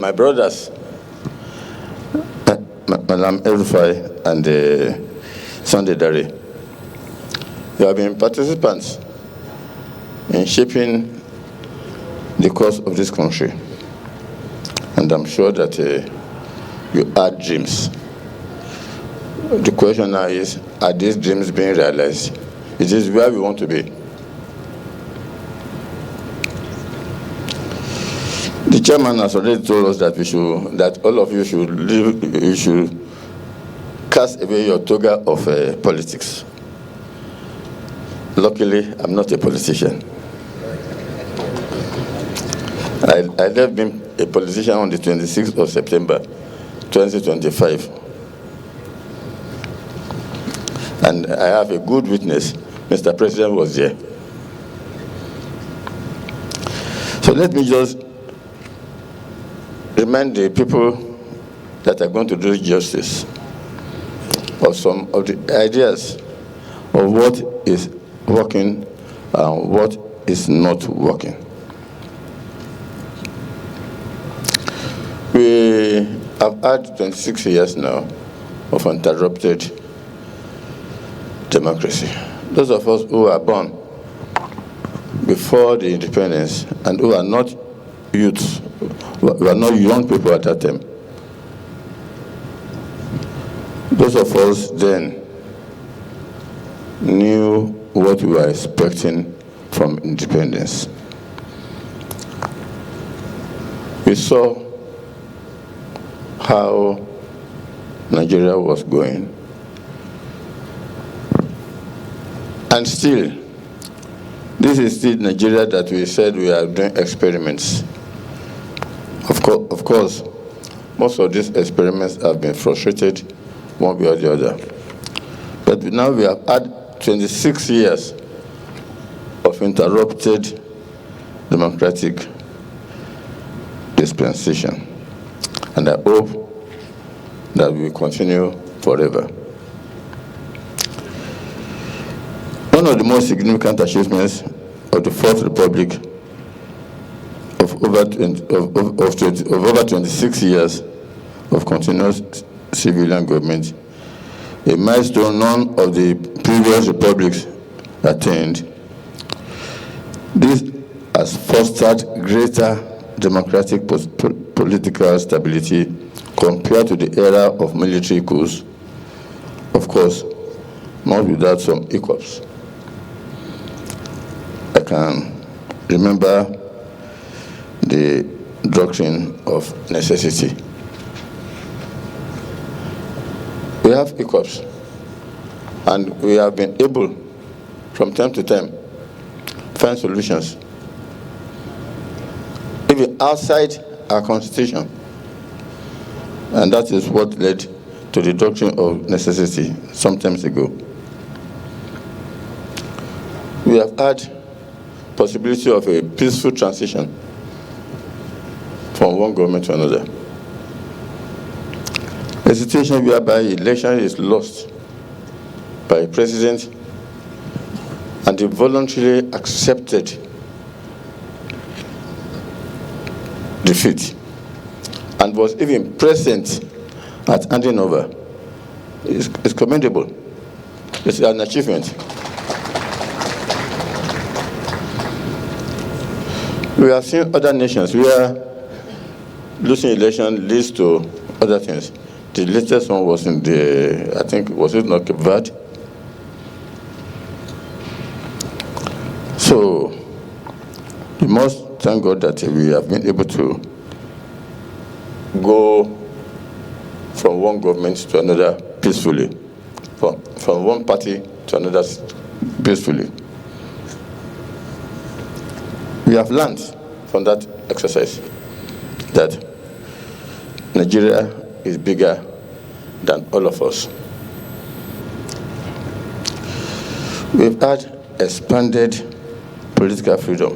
My brothers, Madam Erufai and Sunday Dare, you have been participants in shaping the course of this country. And I'm sure that you had dreams. The question now is, are these dreams being realized? Is this where we want to be? The chairman has already told us that that all of you should cast away your toga of politics. Luckily, I'm not a politician. I left being a politician on the 26th of September, 2025. And I have a good witness. Mr. President was there. So let me just remind the people that are going to do justice of some of the ideas of what is working and what is not working. We have had 26 years now of uninterrupted democracy. Those of us who are born before the independence and who are not youths, we are not young people at that time. Those of us then knew what we were expecting from independence. We saw how Nigeria was going. And still, this is still Nigeria that we said we are doing experiments. Of course, most of these experiments have been frustrated one way or the other. But now we have had 26 years of interrupted democratic dispensation. And I hope that we will continue forever. One of the most significant achievements of the Fourth Republic of over 26 years of continuous civilian government, a milestone none of the previous republics attained. This has fostered greater democratic political stability compared to the era of military coups, of course, not without some hiccups. I can remember the doctrine of necessity. We have hiccups, and we have been able, from time to time, find solutions, even outside our constitution. And that is what led to the doctrine of necessity some time ago. We have had possibility of a peaceful transition from one government to another. A situation whereby election is lost by a president and he voluntarily accepted defeat and was even present at handing over is commendable. It's an achievement. We have seen other nations where losing election leads to other things. The latest one was in I think, was it not Cape Verde? So, we must thank God that we have been able to go from one government to another peacefully, from one party to another peacefully. We have learned from that exercise that Nigeria is bigger than all of us. We've had expanded political freedom.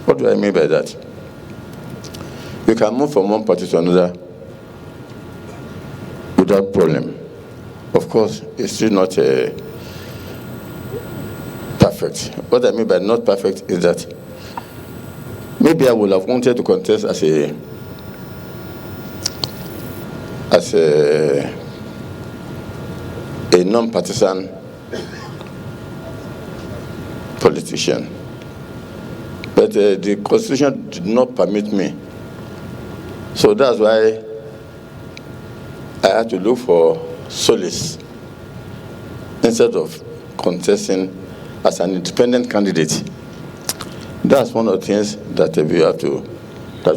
What do I mean by that? We can move from one party to another without problem. Of course, it's still not perfect. What I mean by not perfect is that maybe I would have wanted to contest as a as a non-partisan politician. But the Constitution did not permit me. So that's why I had to look for solace instead of contesting as an independent candidate. That's one of the things that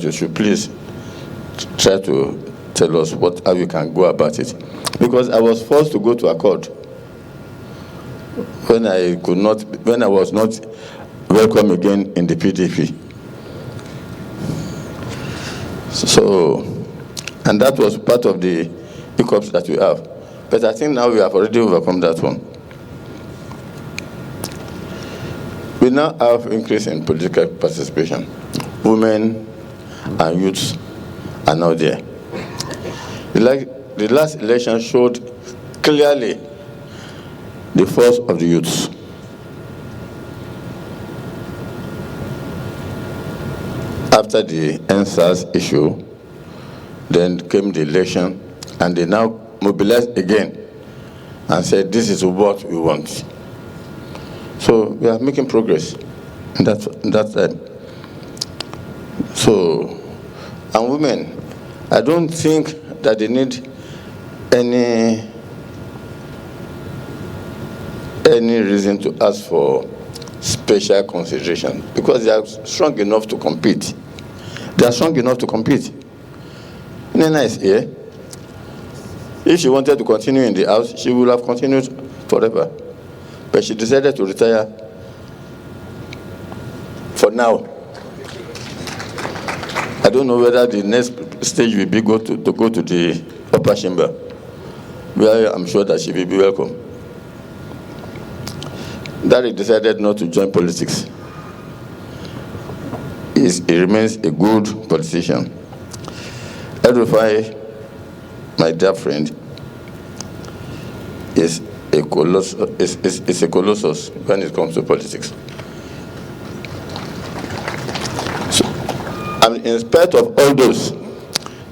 you should please try to tell us how you can go about it. Because I was forced to go to accord when I was not welcome again in the PDP. So, and that was part of the hiccups that we have. But I think now we have already overcome that one. We now have increase in political participation. Women and youths are now there. The last election showed clearly the force of the youths. After the NSAS issue, then came the election, and they now mobilized again and said, this is what we want. So we are making progress in that side. So, and women, I don't think that they need any reason to ask for special consideration, because they are strong enough to compete. They are strong enough to compete. Nena is here. If she wanted to continue in the house, she would have continued forever. But she decided to retire for now. I don't know whether the next stage will be to go to the upper chamber, where I'm sure that she will be welcome. Daddy decided not to join politics. He remains a good politician. Edify, my dear friend, is a colossus when it comes to politics. So, and in spite of all those,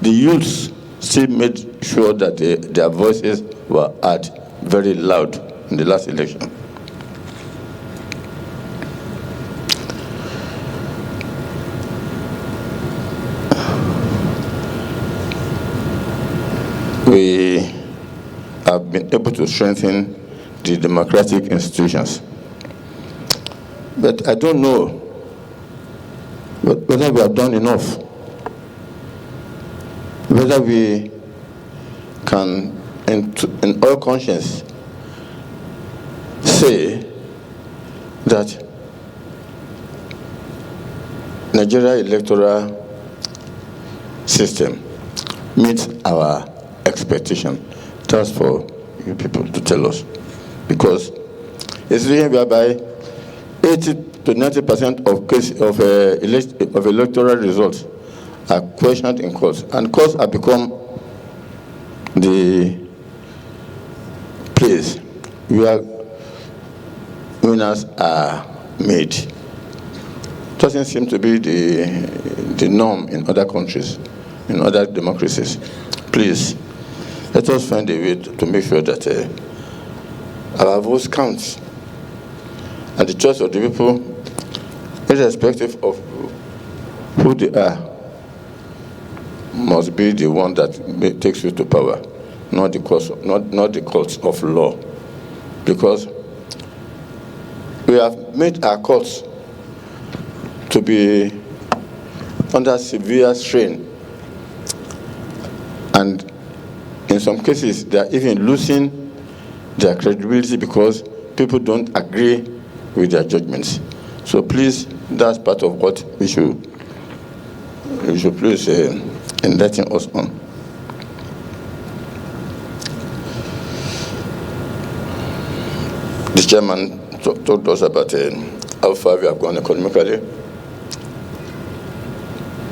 the youths still made sure that their voices were heard very loud in the last election. We have been able to strengthen the democratic institutions. But I don't know whether we have done enough, whether we can, in all conscience, say that Nigeria electoral system meets our expectation. That's for you people to tell us, because it's really whereby 80 to 90% of electoral results are questioned in courts, and courts have become the place where winners are made. Doesn't seem to be the norm in other countries, in other democracies. Please, let us find a way to make sure that our votes count, and the choice of the people, irrespective of who they are, must be the one that takes you to power, not the courts of law. Because we have made our courts to be under severe strain, and in some cases they are even losing their credibility because people don't agree with their judgments. So please, that's part of what we should please enlighten us on. The chairman talked us about how far we have gone economically.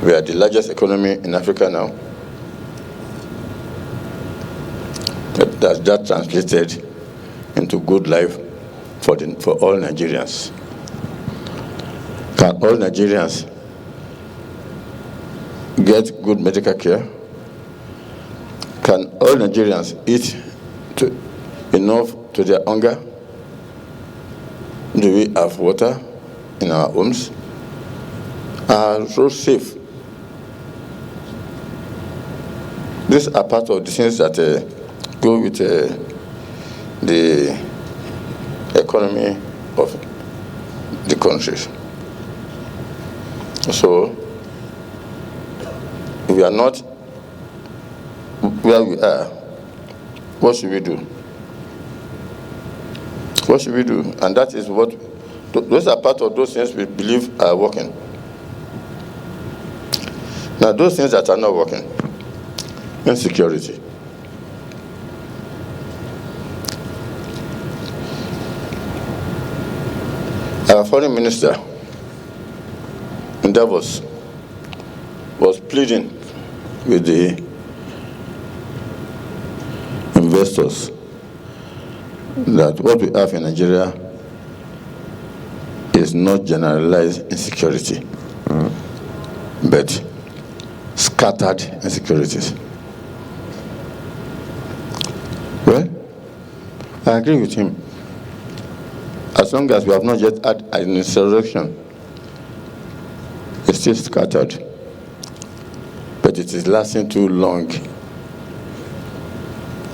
We are the largest economy in Africa now. That translated into good life for all Nigerians. Can all Nigerians get good medical care? Can all Nigerians eat enough to their hunger? Do we have water in our homes? Are roads safe? These are part of the things that go with the economy of the countries. So, if we are not where we are, what should we do? What should we do? And that is what, those are part of those things we believe are working. Now, those things that are not working, insecurity. Our foreign minister in Davos was pleading with the investors that what we have in Nigeria is not generalized insecurity, but scattered insecurities. Well, I agree with him. As long as we have not yet had an insurrection, it's still scattered. But it is lasting too long.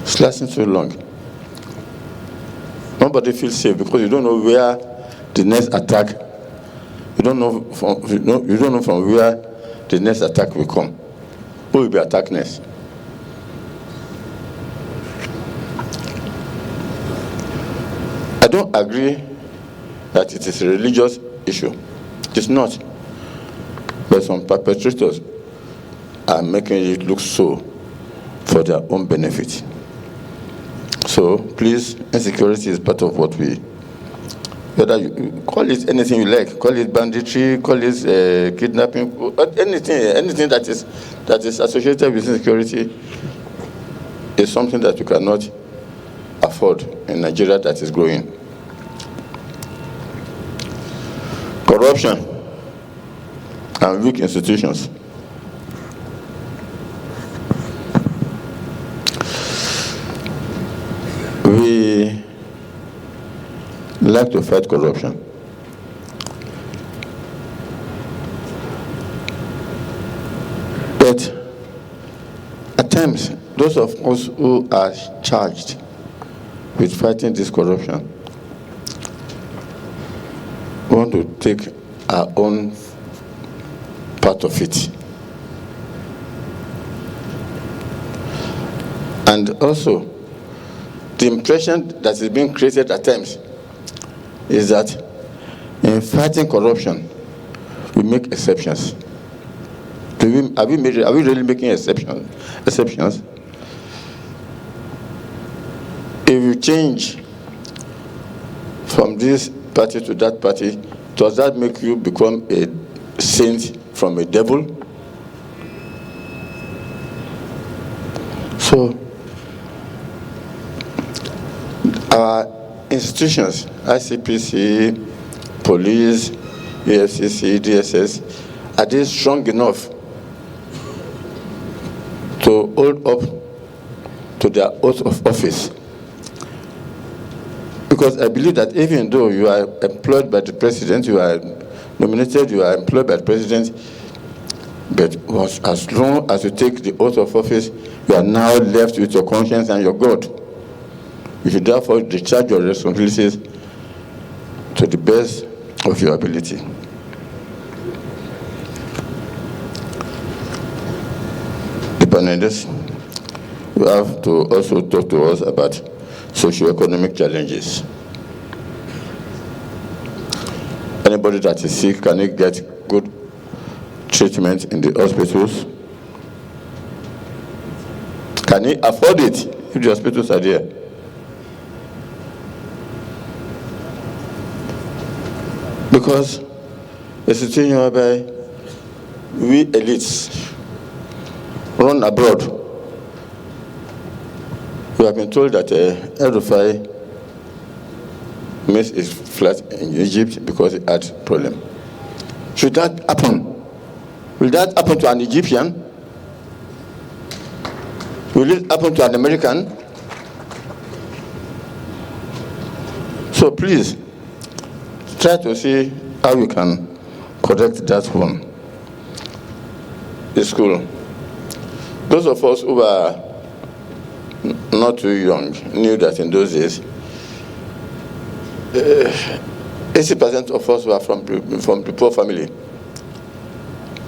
It's lasting too long. Nobody feels safe because you don't know where the next attack, you don't know from where the next attack will come. Who will be attacked next? I don't agree that it is a religious issue. It is not. But some perpetrators are making it look so for their own benefit. So please, insecurity is part of what we, whether you call it anything you like, call it banditry, call it kidnapping, anything that is associated with insecurity is something that you cannot afford in Nigeria that is growing. Corruption and weak institutions. We like to fight corruption. But at times, those of us who are charged with fighting this corruption want to take our own part of it. And also, the impression that is being created at times is that in fighting corruption, we make exceptions. Are we really making exceptions? If you change from this party to that party, does that make you become a saint from a devil? So, our institutions, ICPC, police, EFCC, DSS, are they strong enough to hold up to their oath of office? Because I believe that even though you are employed by the president, you are nominated, you are employed by the president, but as long as you take the oath of office, you are now left with your conscience and your God. You should therefore discharge your responsibilities to the best of your ability. The panelists will have to also talk to us about socioeconomic challenges. Anybody that is sick, can he get good treatment in the hospitals? Can he afford it if the hospitals are there? Because the situation whereby we elites run abroad, we have been told that El-Rufai missed his flight in Egypt because he had a problem. Should that happen? Will that happen to an Egyptian? Will Will it happen to an American? So please, try to see how you can correct that one. The school. Those of us who are not too young knew that in those days, 80% of us were from the poor family.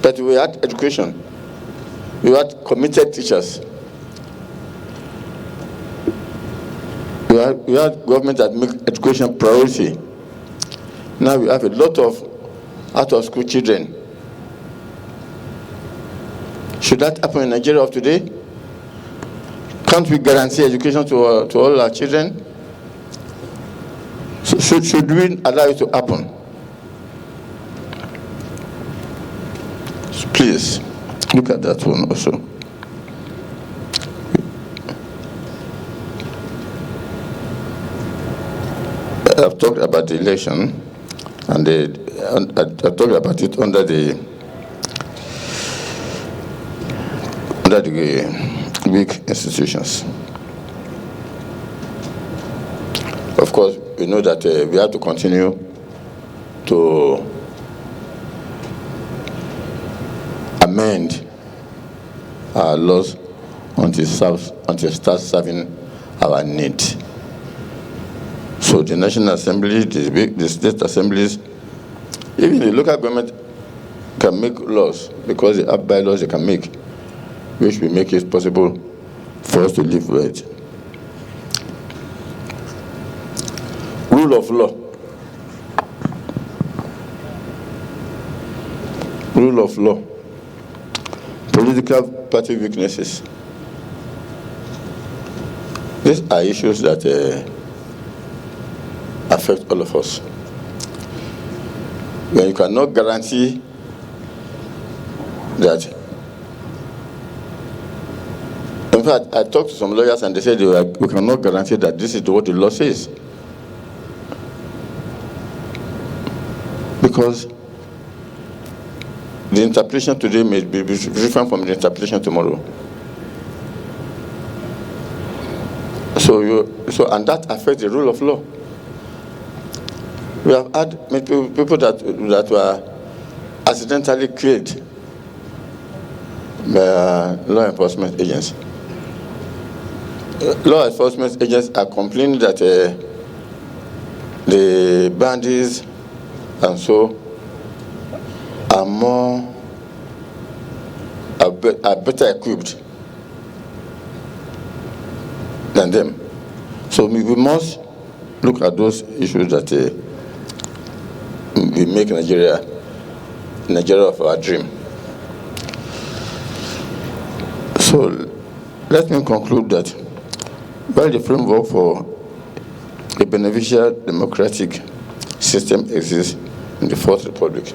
But we had education. We had committed teachers. We had government that make education priority. Now we have a lot of out-of-school children. Should that happen in Nigeria of today? Can't we guarantee education to all our children? So should we allow it to happen? So please, look at that one also. I've talked about the election, and I've talked about it under the weak institutions. Of course, we know that we have to continue to amend our laws until it starts serving our needs. So the National Assembly, the state assemblies, even the local government can make laws because they have bylaws they can make, which will make it possible for us to live right. Rule of law. Rule of law. Political party weaknesses. These are issues that affect all of us. When you cannot guarantee that. In fact, I talked to some lawyers and they said we cannot guarantee that this is what the law says. Because the interpretation today may be different from the interpretation tomorrow. So and that affects the rule of law. We have had people that were accidentally killed by law enforcement agents. Law enforcement agents are complaining that the bandits and so are better equipped than them. So we must look at those issues that we make Nigeria of our dream. So let me conclude that while the framework for a beneficial democratic system exists in the Fourth Republic,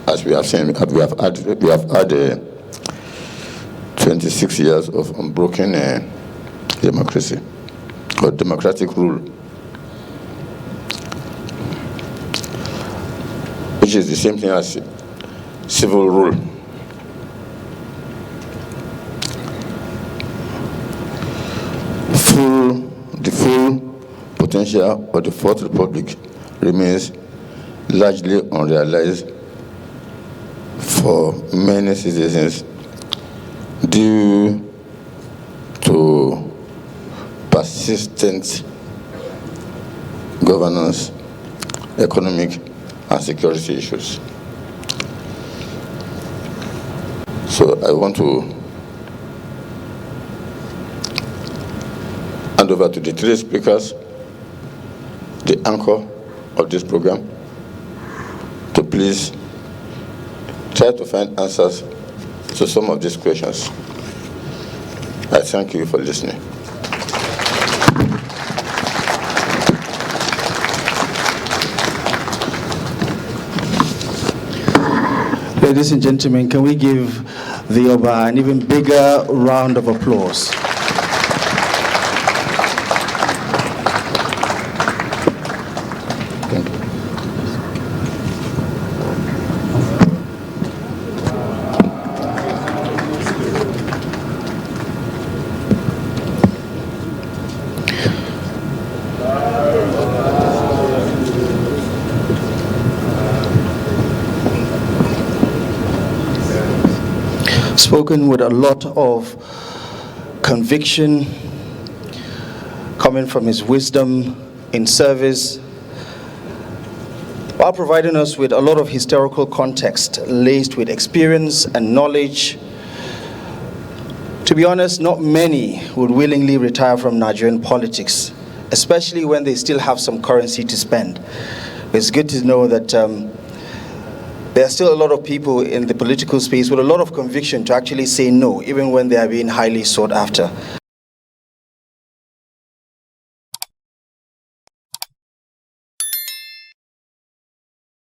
as we have seen, we have had 26 years of unbroken democracy or democratic rule, which is the same thing as civil rule. The full potential of the Fourth Republic remains largely unrealized for many citizens due to persistent governance, economic, and security issues. So I want to hand over to the three speakers, the anchor of this program, to please try to find answers to some of these questions. I thank you for listening. Ladies and gentlemen, can we give the Oba an even bigger round of applause? Spoken with a lot of conviction, coming from his wisdom in service, while providing us with a lot of historical context laced with experience and knowledge. To be honest, not many would willingly retire from Nigerian politics, especially when they still have some currency to spend. It's good to know that there are still a lot of people in the political space with a lot of conviction to actually say no, even when they are being highly sought after.